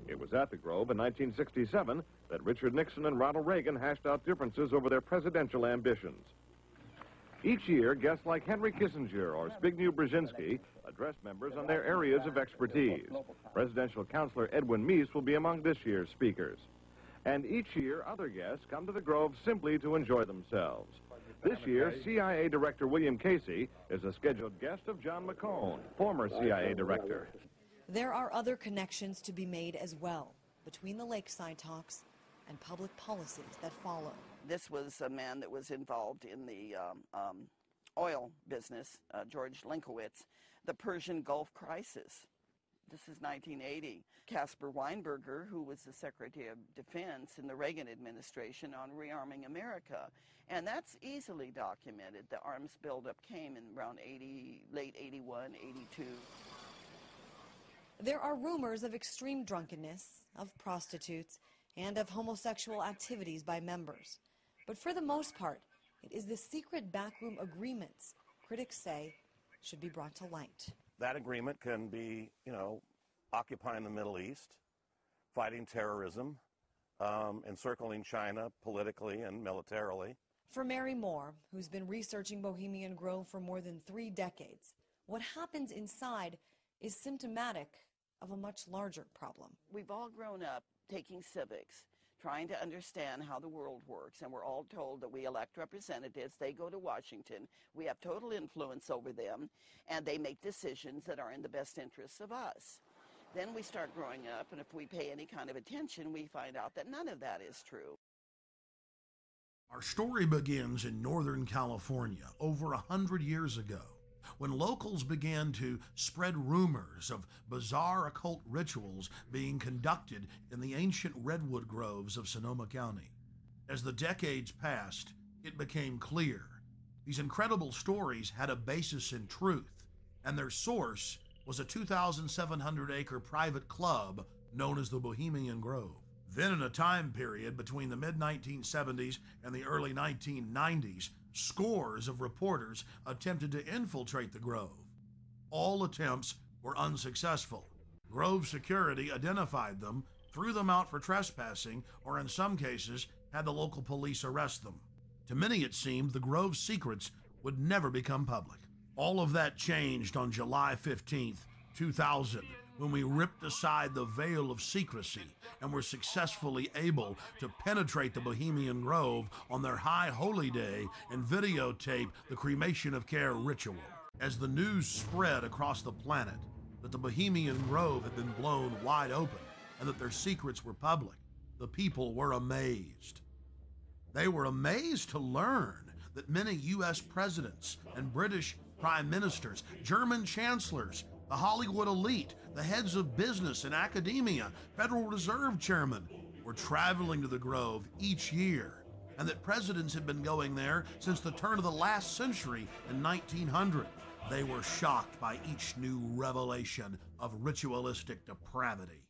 It was at the Grove in 1967 that Richard Nixon and Ronald Reagan hashed out differences over their presidential ambitions. Each year, guests like Henry Kissinger or Zbigniew Brzezinski address members on their areas of expertise. Presidential counselor Edwin Meese will be among this year's speakers. And each year, other guests come to the Grove simply to enjoy themselves. This year, CIA Director William Casey is a scheduled guest of John McCone, former CIA Director. There are other connections to be made as well between the lakeside talks and public policies that follow. This was a man that was involved in the oil business, George Linkowitz, the Persian Gulf crisis. This is 1980. Caspar Weinberger, who was the Secretary of Defense in the Reagan administration on rearming America. And that's easily documented. The arms buildup came in around late 81, 82. There are rumors of extreme drunkenness, of prostitutes, and of homosexual activities by members. But for the most part, it is the secret backroom agreements critics say should be brought to light. That agreement can be, occupying the Middle East, fighting terrorism, encircling China politically and militarily. For Mary Moore, who's been researching Bohemian Grove for more than 3 decades, what happens inside is symptomatic of a much larger problem. We've all grown up taking civics, trying to understand how the world works, and we're all told that we elect representatives, they go to Washington, we have total influence over them, and they make decisions that are in the best interests of us. Then we start growing up, and if we pay any kind of attention, we find out that none of that is true. Our story begins in Northern California over 100 years ago, when locals began to spread rumors of bizarre occult rituals being conducted in the ancient redwood groves of Sonoma County. As the decades passed, it became clear these incredible stories had a basis in truth, and their source was a 2,700-acre private club known as the Bohemian Grove. Then in a time period between the mid-1970s and the early 1990s, scores of reporters attempted to infiltrate the Grove. All attempts were unsuccessful. Grove security identified them, threw them out for trespassing, or in some cases, had the local police arrest them. To many it seemed the Grove's secrets would never become public. All of that changed on July 15th, 2000, when we ripped aside the veil of secrecy and were successfully able to penetrate the Bohemian Grove on their high holy day and videotape the cremation of care ritual. As the news spread across the planet that the Bohemian Grove had been blown wide open and that their secrets were public, the people were amazed. They were amazed to learn that many U.S. presidents and British prime ministers, German chancellors, the Hollywood elite, the heads of business and academia, Federal Reserve chairmen were traveling to the Grove each year, and that presidents had been going there since the turn of the last century in 1900. They were shocked by each new revelation of ritualistic depravity.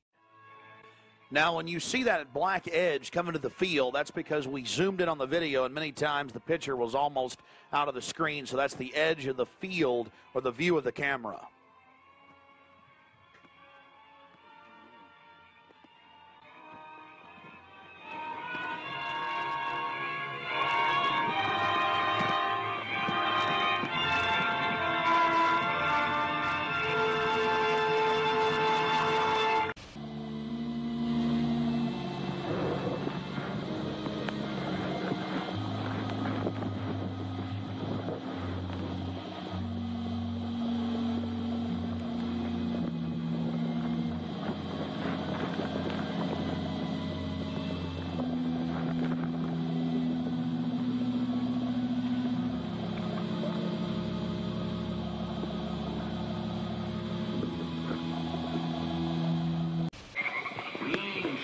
Now, when you see that black edge coming to the field, that's because we zoomed in on the video, and many times the pitcher was almost out of the screen, so that's the edge of the field or the view of the camera.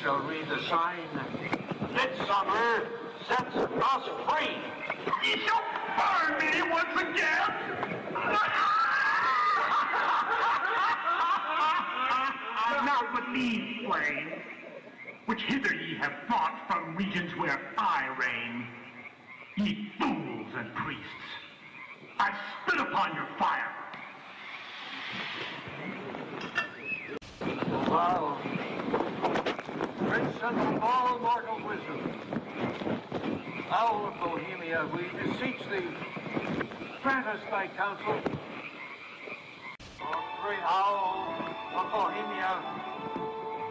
Shall read the sign. Midsummer sets us free. You shall burn me once again. Not with these flames, which hither ye have brought from regions where I reign. Ye fools and priests, I spit upon your fire. Wow. possesseth all mortal wisdom. Owl of Bohemia, we beseech thee, grant us thy counsel. O great owl of Bohemia,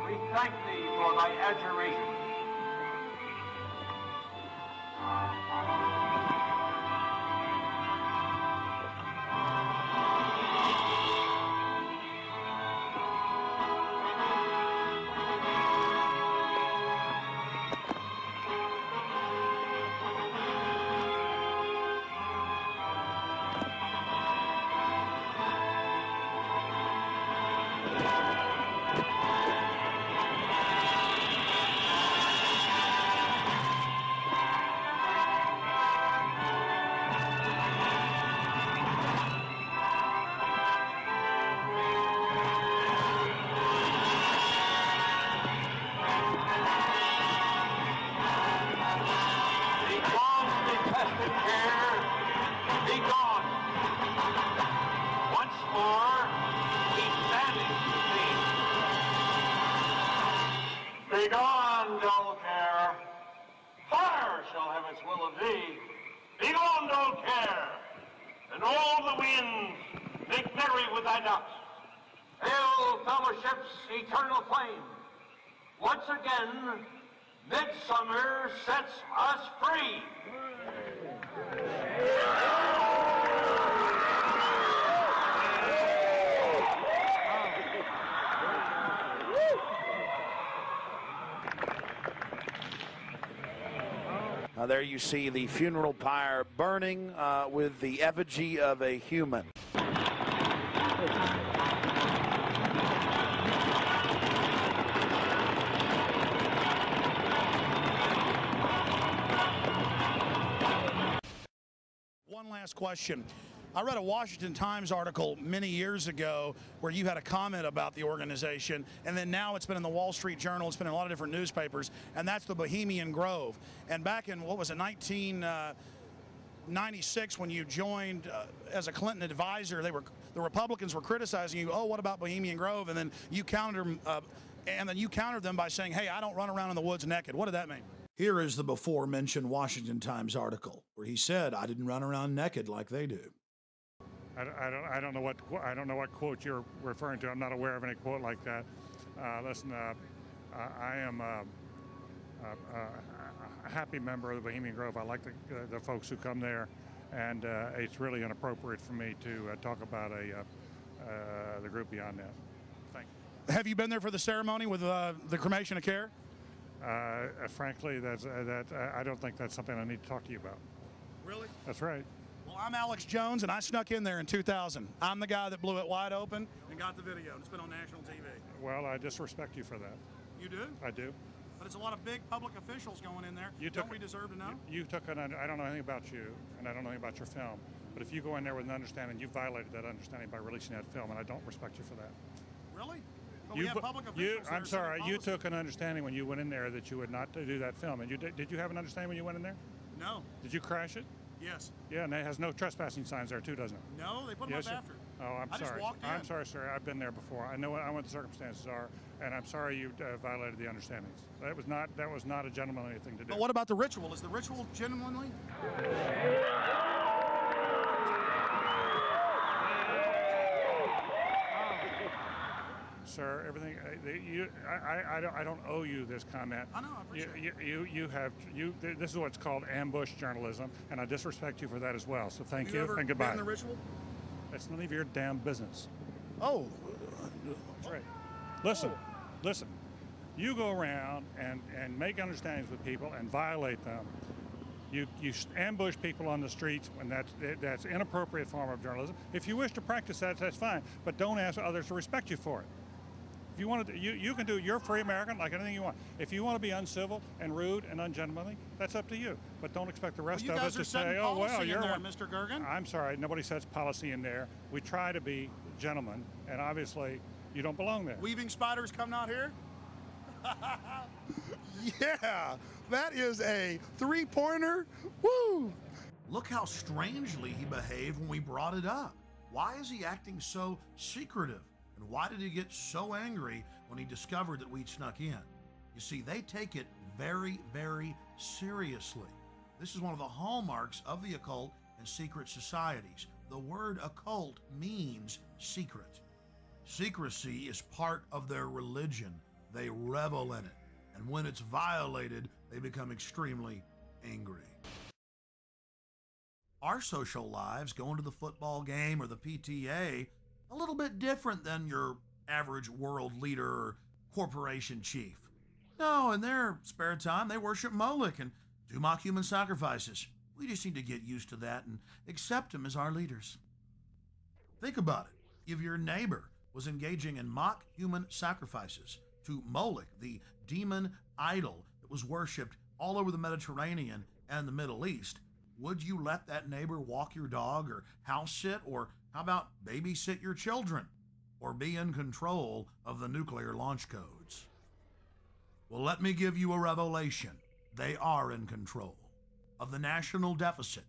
we thank thee for thy adjuration. Begone, dull care. Fire shall have its will of thee. Begone, dull care. And all the winds make merry with thy dust. Hail, fellowship's eternal flame. Once again, midsummer sets us free. There you see the funeral pyre burning with the effigy of a human. One last question. I read a Washington Times article many years ago where you had a comment about the organization, and then now it's been in the Wall Street Journal, it's been in a lot of different newspapers, and that's the Bohemian Grove. And back in, what was it, 1996, when you joined as a Clinton advisor, the Republicans were criticizing you, oh, what about Bohemian Grove? And then you countered them by saying, hey, I don't run around in the woods naked. What did that mean? Here is the before-mentioned Washington Times article where he said, I didn't run around naked like they do. I don't know what quote you're referring to. I'm not aware of any quote like that. Listen, I am a happy member of the Bohemian Grove. I like the folks who come there, and it's really inappropriate for me to talk about the group beyond that. Thank you. Have you been there for the ceremony with the cremation of care? Frankly, I don't think that's something I need to talk to you about. Really? That's right. Well, I'm Alex Jones, and I snuck in there in 2000. I'm the guy that blew it wide open and got the video. It's been on national TV. Well, I disrespect you for that. You do? I do. But it's a lot of big public officials going in there. Don't we deserve to know? I don't know anything about you, and I don't know anything about your film. But if you go in there with an understanding, you violated that understanding by releasing that film, and I don't respect you for that. Really? But we have public officials. I'm sorry. You took an understanding when you went in there that you would not do that film. And did you have an understanding when you went in there? No. Did you crash it? Yes. Yeah, and it has no trespassing signs there too, doesn't it? No, they put them up after. Oh, I'm sorry. Just walked in. I'm sorry, sir. I've been there before. I know what the circumstances are, and I'm sorry you violated the understandings. That was not a gentlemanly thing to do. But what about the ritual? Is the ritual gentlemanly? Sir, everything. I don't owe you this comment. I know. I appreciate it. This is what's called ambush journalism, and I disrespect you for that as well. So thank you and goodbye. Been in the ritual? That's none of your damn business. Oh. That's right. Listen. You go around and make understandings with people and violate them. You ambush people on the streets, and that's inappropriate form of journalism. If you wish to practice that, that's fine, but don't ask others to respect you for it. If you want to, you can do. You're a free American, like anything you want. If you want to be uncivil and rude and ungentlemanly, that's up to you. But don't expect the rest of us to say, "Oh, well, you're there, Mr. Gergen." I'm sorry, nobody sets policy in there. We try to be gentlemen, and obviously, you don't belong there. Weaving spiders come out here. Yeah, that is a three-pointer. Woo! Look how strangely he behaved when we brought it up. Why is he acting so secretive? And why did he get so angry when he discovered that we'd snuck in? You see, they take it very, very seriously. This is one of the hallmarks of the occult and secret societies. The word occult means secret. Secrecy is part of their religion. They revel in it. And when it's violated, they become extremely angry. Our social lives, going to the football game or the PTA, a little bit different than your average world leader or corporation chief. No, in their spare time, they worship Moloch and do mock human sacrifices. We just need to get used to that and accept them as our leaders. Think about it. If your neighbor was engaging in mock human sacrifices to Moloch, the demon idol that was worshipped all over the Mediterranean and the Middle East, would you let that neighbor walk your dog or house sit, or how about babysit your children, or be in control of the nuclear launch codes? Well, let me give you a revelation. They are in control of the national deficit,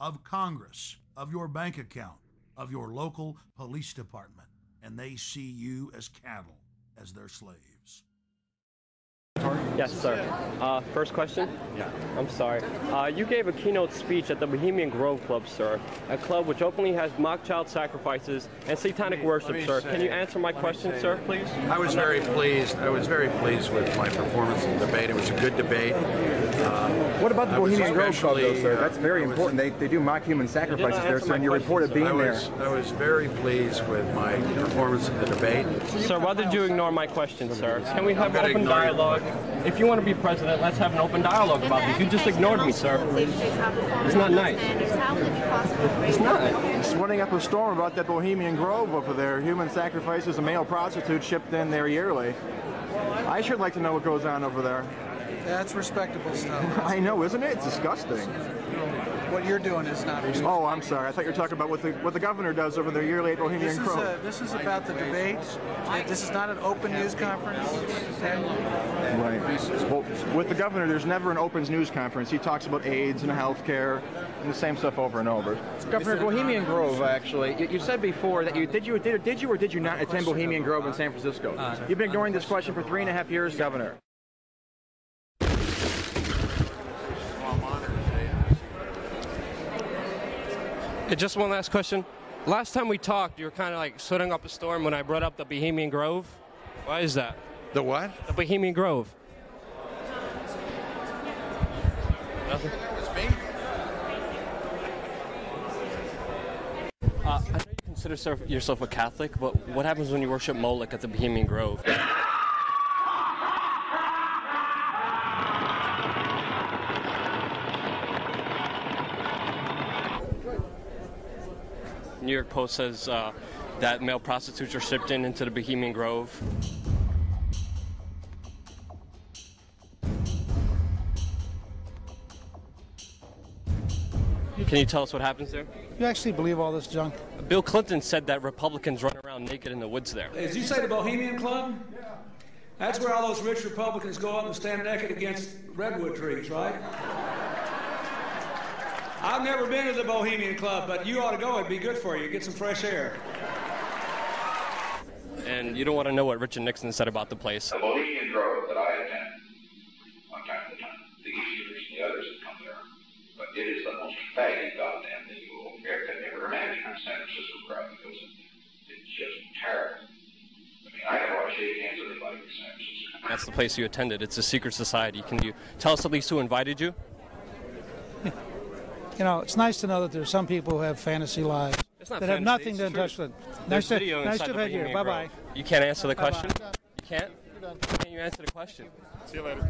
of Congress, of your bank account, of your local police department, and they see you as cattle, as their slaves. Yes, sir. First question? Yeah. I'm sorry. You gave a keynote speech at the Bohemian Grove Club, sir. A club which openly has mock child sacrifices and satanic worship, sir. Can you answer my question, sir, please? I was very pleased. I was very pleased with my performance in the debate. It was a good debate. What about the Bohemian Grove Club, though, sir? That's very important. They do mock human sacrifices there, sir, and you reported being there. I was very pleased with my performance in the debate. Sir, why did you ignore my question, sir? Can we have open dialogue? If you want to be president, let's have an open dialogue about this. You just ignored me, sir. It's not nice. It's not. It's running up a storm about that Bohemian Grove over there. Human sacrifices and male prostitutes shipped in there yearly. I sure like to know what goes on over there. That's respectable stuff. I know, isn't it? It's disgusting. What you're doing is not respectable. Oh, I'm sorry. I thought you were talking about what the governor does over there yearly at Bohemian Grove. This is about the debate. This is not an open news conference. Right. Well, with the governor, there's never an open news conference. He talks about AIDS and health care and the same stuff over and over. Governor, Bohemian Grove, actually, you said before that did you or did you not attend Bohemian Grove in San Francisco? You've been ignoring this question for 3.5 years, Governor. Just one last question. Last time we talked, you were kind of like setting up a storm when I brought up the Bohemian Grove. Why is that? The what? The Bohemian Grove. Nothing? It's me. I know you consider yourself a Catholic, but what happens when you worship Moloch at the Bohemian Grove? New York Post says that male prostitutes are shipped into the Bohemian Grove. Can you tell us what happens there? You actually believe all this junk? Bill Clinton said that Republicans run around naked in the woods there. Did you say the Bohemian Club? That's where all those rich Republicans go up and stand naked against redwood trees, right? I've never been to the Bohemian Club, but you ought to go. It'd be good for you. Get some fresh air. And you don't want to know what Richard Nixon said about the place. The Bohemian Grove that I attend, one time at a time, the Easterners and the others that come there, but it is the most faggy goddamn thing you will could ever imagine in San Francisco crowd, because it's just terrible. I mean, I don't want to shake hands with anybody in San Francisco. That's the place you attended. It's a secret society. Can you tell us at least who invited you? You know, it's nice to know that there's some people who have fantasy lives that have nothing to touch with. Nice to have you here. Bye-bye. You can't answer the question? You can't? Can you answer the question? See you later.